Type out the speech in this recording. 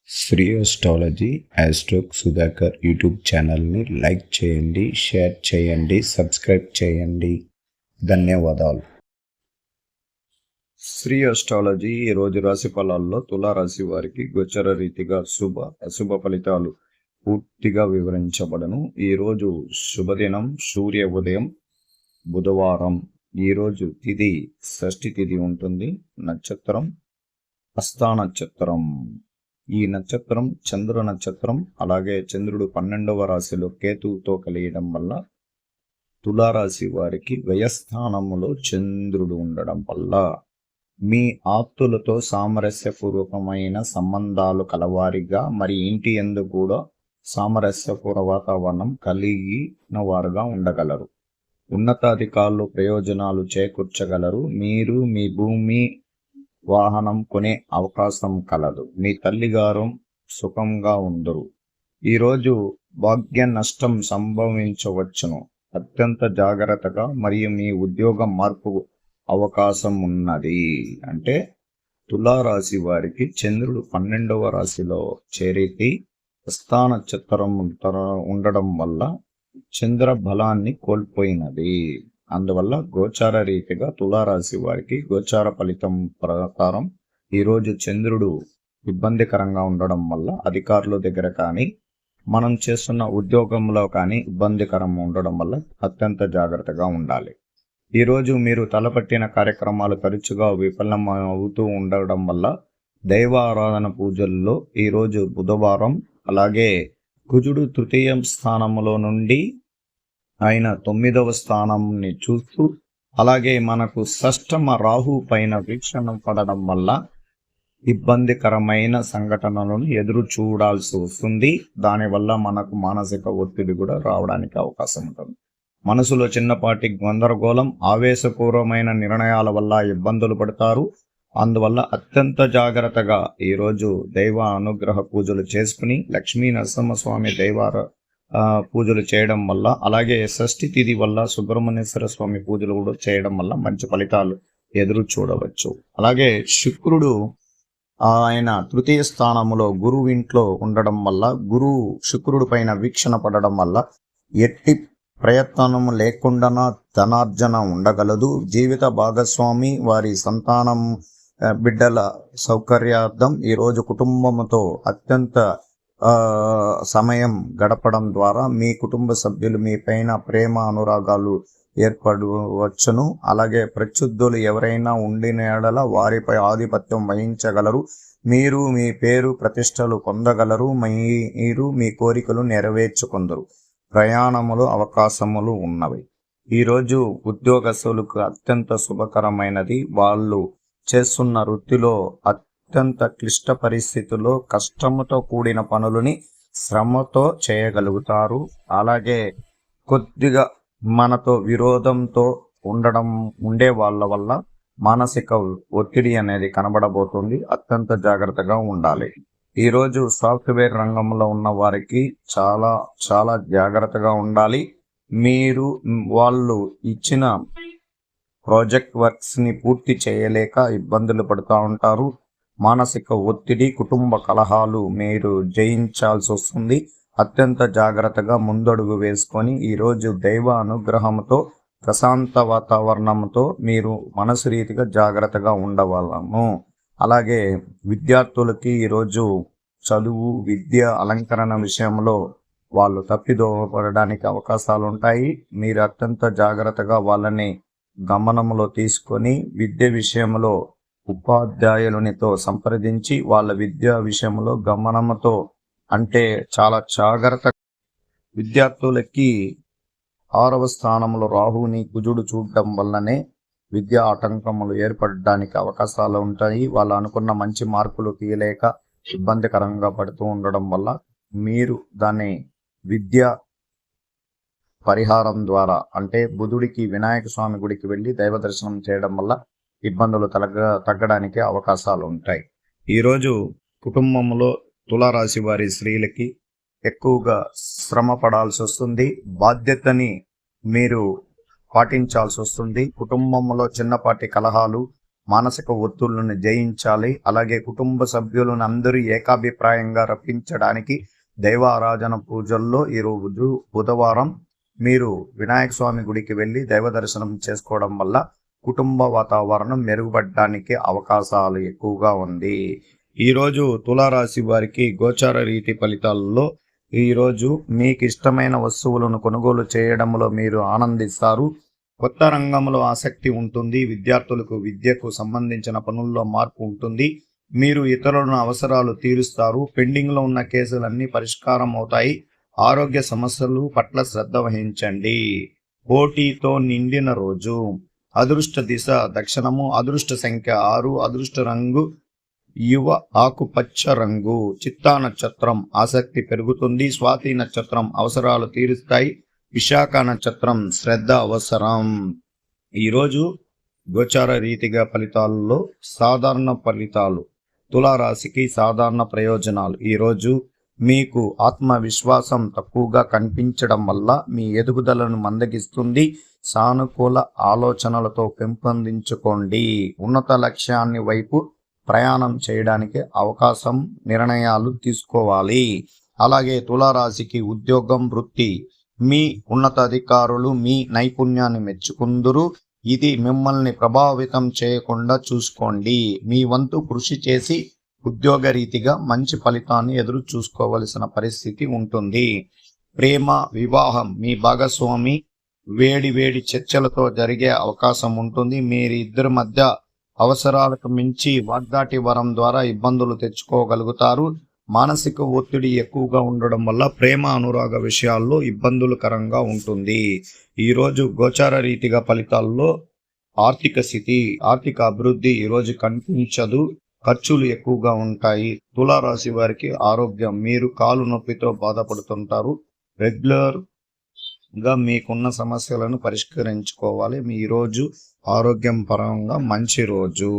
Shri astrology ఆస్ట్రోక్ Sudhakar YouTube ఛానల్ని like చేయండి, share చేయండి, సబ్స్క్రైబ్ చేయండి. ధన్యవాదాలు. శ్రీ అస్ట్రాలజీ ఈరోజు రాశి ఫలాల్లో తులారాశి వారికి గోచర రీతిగా శుభ అశుభ ఫలితాలు పూర్తిగా వివరించబడను. ఈరోజు శుభదినం, సూర్య ఉదయం, బుధవారం. ఈరోజు తిథి షష్ఠి తిథి ఉంటుంది. నక్షత్రం హస్తా నక్షత్రం. ఈ నక్షత్రం చంద్ర నక్షత్రం. అలాగే చంద్రుడు 12వ రాశిలో కేతువుతో కలియడం వల్ల తులారాశి వారికి వ్యయస్థానములో చంద్రుడు ఉండడం వల్ల మీ ఆప్తులతో సామరస్యపూర్వకమైన సంబంధాలు కలవారిగా, మరి ఇంటి యందు కూడా సామరస్యపూర్వ వాతావరణం కలిగిన వారుగా ఉండగలరు. ఉన్నతాధికారులు ప్రయోజనాలు చేకూర్చగలరు. మీరు మీ భూమి, వాహనం కొనే అవకాశం కలదు. మీ తల్లిగారు సుఖంగా ఉందరు. ఈరోజు భాగ్య నష్టం సంభవించవచ్చును. అత్యంత జాగ్రత్తగా మరియు మీ ఉద్యోగం మార్పు అవకాశం ఉన్నది. అంటే తులారాశి వారికి చంద్రుడు 12వ రాశిలో చేరితి హస్తా నక్షత్రం ఉండడం వల్ల చంద్ర బలాన్ని కోల్పోయినది. అందువల్ల గోచార రీతిగా తులారాశి వారికి గోచార ఫలితం ప్రకారం ఈరోజు చంద్రుడు ఇబ్బందికరంగా ఉండడం వల్ల అధికారుల దగ్గర కానీ, మనం చేస్తున్న ఉద్యోగంలో కానీ ఇబ్బందికరంగా ఉండడం వల్ల అత్యంత జాగ్రత్తగా ఉండాలి. ఈరోజు మీరు తలపట్టిన కార్యక్రమాలు తరచుగా విఫలం అవుతూ ఉండడం వల్ల దైవ ఆరాధన పూజల్లో ఈరోజు బుధవారం. అలాగే కుజుడు తృతీయ స్థానంలో నుండి ఆయన 9వ స్థానంని చూస్తూ, అలాగే మనకు షష్టమ రాహు పైన వీక్షణ పడడం వల్ల ఇబ్బందికరమైన సంఘటనలను ఎదురు చూడాల్సి వస్తుంది. దానివల్ల మనకు మానసిక ఒత్తిడి కూడా రావడానికి అవకాశం ఉంటుంది. మనసులో చిన్నపాటి గందరగోళం, ఆవేశపూర్వమైన నిర్ణయాల వల్ల ఇబ్బందులు పడతారు. అందువల్ల అత్యంత జాగ్రత్తగా ఈరోజు దైవ అనుగ్రహ పూజలు చేసుకుని, లక్ష్మీ నరసింహస్వామి దైవార పూజలు చేయడం వల్ల, అలాగే షష్ఠి తిథి వల్ల సుబ్రహ్మణ్యేశ్వర స్వామి పూజలు కూడా చేయడం వల్ల మంచి ఫలితాలు ఎదురు చూడవచ్చు. అలాగే శుక్రుడు ఆయన తృతీయ స్థానములో గురువు ఇంట్లో ఉండడం వల్ల, గురువు శుక్రుడు పైన వీక్షణ పడడం వల్ల ఎట్టి ప్రయత్నం లేకుండా ధనార్జన ఉండగలదు. జీవిత భాగస్వామి, వారి సంతానం, బిడ్డల సౌకర్యార్థం ఈరోజు కుటుంబంతో అత్యంత సమయం గడపడం ద్వారా మీ కుటుంబ సభ్యులు మీ పైన ప్రేమ అనురాగాలు ఏర్పడవచ్చును. అలాగే ప్రత్యర్థులు ఎవరైనా ఉండిన ఎడల వారిపై ఆధిపత్యం వహించగలరు. మీరు మీ పేరు ప్రతిష్టలు పొందగలరు. మీరు మీ కోరికలు నెరవేర్చుకుందరు. ప్రయాణములు అవకాశములు ఉన్నవి. ఈరోజు ఉద్యోగస్తులకు అత్యంత శుభకరమైనది. వాళ్ళు చేస్తున్న వృత్తిలో అత్యంత క్లిష్ట పరిస్థితుల్లో కష్టముతో కూడిన పనులని శ్రమతో చేయగలుగుతారు. అలాగే కొద్దిగా మనతో విరోధంతో ఉండే వాళ్ళ వల్ల మానసిక ఒత్తిడి అనేది కనబడబోతుంది. అత్యంత జాగ్రత్తగా ఉండాలి. ఈరోజు సాఫ్ట్వేర్ రంగంలో ఉన్న వారికి చాలా చాలా జాగ్రత్తగా ఉండాలి. మీరు వాళ్ళు ఇచ్చిన ప్రాజెక్ట్ వర్క్స్ని పూర్తి చేయలేక ఇబ్బందులు పడుతూ ఉంటారు. మానసిక ఒత్తిడి, కుటుంబ కలహాలు మీరు జయించాల్సి వస్తుంది. అత్యంత జాగ్రత్తగా ముందడుగు వేసుకొని ఈరోజు దైవ అనుగ్రహంతో, ప్రశాంత వాతావరణంతో మీరు మనసు రీతిగా జాగ్రత్తగా ఉండవాలను. అలాగే విద్యార్థులకి ఈరోజు చదువు, విద్య, అలంకరణ విషయంలో వాళ్ళు తప్పిదోపడడానికి అవకాశాలు ఉంటాయి. మీరు అత్యంత జాగ్రత్తగా వాళ్ళని గమనంలో తీసుకొని విద్య విషయంలో ఉపాధ్యాయులనితో సంప్రదించి వాళ్ళ విద్యా విషయంలో గమనంతో, అంటే చాలా జాగ్రత్త. విద్యార్థులకి 6వ స్థానంలో రాహుని కుజుడు చూడడం వల్లనే విద్యా ఆటంకములు ఏర్పడడానికి అవకాశాలు ఉంటాయి. వాళ్ళు అనుకున్న మంచి మార్కులు తీయలేక ఇబ్బందికరంగా పడుతూ ఉండడం వల్ల మీరు దాన్ని విద్యా పరిహారం ద్వారా, అంటే బుధుడికి వినాయక స్వామి గుడికి వెళ్ళి దైవ దర్శనం చేయడం వల్ల ఇబ్బందులు తగ్గడానికి అవకాశాలు ఉంటాయి. ఈరోజు కుటుంబంలో తులారాశి వారి స్త్రీలకి ఎక్కువగా శ్రమ పడాల్సి వస్తుంది. బాధ్యతని మీరు పాటించాల్సి వస్తుంది. కుటుంబంలో చిన్నపాటి కలహాలు, మానసిక ఒత్తిళ్లను జయించాలి. అలాగే కుటుంబ సభ్యులను అందరూ ఏకాభిప్రాయంగా రప్పించడానికి దైవ ఆరాధన పూజల్లో ఈరోజు బుధవారం మీరు వినాయక స్వామి గుడికి వెళ్ళి దైవ దర్శనం చేసుకోవడం వల్ల కుటుంబ వాతావరణం మెరుగుపడడానికి అవకాశాలు ఎక్కువగా ఉంది. ఈరోజు తులారాశి వారికి గోచార రీతి ఫలితాలలో ఈరోజు మీకు ఇష్టమైన వస్తువులను కొనుగోలు చేయడంలో మీరు ఆనందిస్తారు. కొత్త రంగంలో ఆసక్తి ఉంటుంది. విద్యార్థులకు విద్యకు సంబంధించిన పనుల్లో మార్పు ఉంటుంది. మీరు ఇతరుల అవసరాలు తీరుస్తారు. పెండింగ్లో ఉన్న కేసులన్నీ పరిష్కారం అవుతాయి. ఆరోగ్య సమస్యలు పట్ల శ్రద్ధ వహించండి. పోటీతో నిండిన రోజు. అదృష్ట దిశ దక్షిణము, అదృష్ట సంఖ్య 6, అదృష్ట రంగు యువ ఆకుపచ్చ రంగు. చిత్తా నక్షత్రం ఆసక్తి పెరుగుతుంది. స్వాతి నక్షత్రం అవసరాలు తీరుస్తాయి. విశాఖ నక్షత్రం శ్రద్ధ అవసరం. ఈరోజు గోచార రీతిగా ఫలితాలలో సాధారణ ఫలితాలు. తులారాశికి సాధారణ ప్రయోజనాలు. ఈరోజు మీకు ఆత్మవిశ్వాసం తక్కువగా కనిపించడం వల్ల మీ ఎదుగుదలను మందగిస్తుంది. సానుకూల ఆలోచనలతో పెంపొందించుకోండి. ఉన్నత లక్ష్యాన్ని వైపు ప్రయాణం చేయడానికి అవకాశం, నిర్ణయాలు తీసుకోవాలి. అలాగే తులారాశికి ఉద్యోగం, వృత్తి. మీ ఉన్నతాధికారులు మీ నైపుణ్యాన్ని మెచ్చుకుందురు. ఇది మిమ్మల్ని ప్రభావితం చేయకుండా చూసుకోండి. మీ వంతు కృషి చేసి ఉద్యోగ రీతిగా మంచి ఫలితాన్ని ఎదురు చూసుకోవలసిన పరిస్థితి ఉంటుంది. ప్రేమ, వివాహం. మీ భాగస్వామి వేడి చర్చలతో జరిగే అవకాశం ఉంటుంది. మీరిద్దరి మధ్య అవసరాలకు మించి వాగ్దాటి వరం ద్వారా ఇబ్బందులు తెచ్చుకోగలుగుతారు. మానసిక ఒత్తిడి ఎక్కువగా ఉండడం వల్ల ప్రేమ, అనురాగ విషయాల్లో ఇబ్బందులకరంగా ఉంటుంది. ఈరోజు గోచార రీతిగా ఫలితాల్లో ఆర్థిక స్థితి, ఆర్థిక అభివృద్ధి ఈరోజు కనిపించదు. ఖర్చులు ఎక్కువగా ఉంటాయి. తులారాశి వారికి ఆరోగ్యం. మీరు కాలు నొప్పితో బాధపడుతుంటారు. రెగ్యులర్గా మీకున్న సమస్యలను పరిష్కరించుకోవాలి. మీ రోజు ఆరోగ్యం పరంగా మంచి రోజు.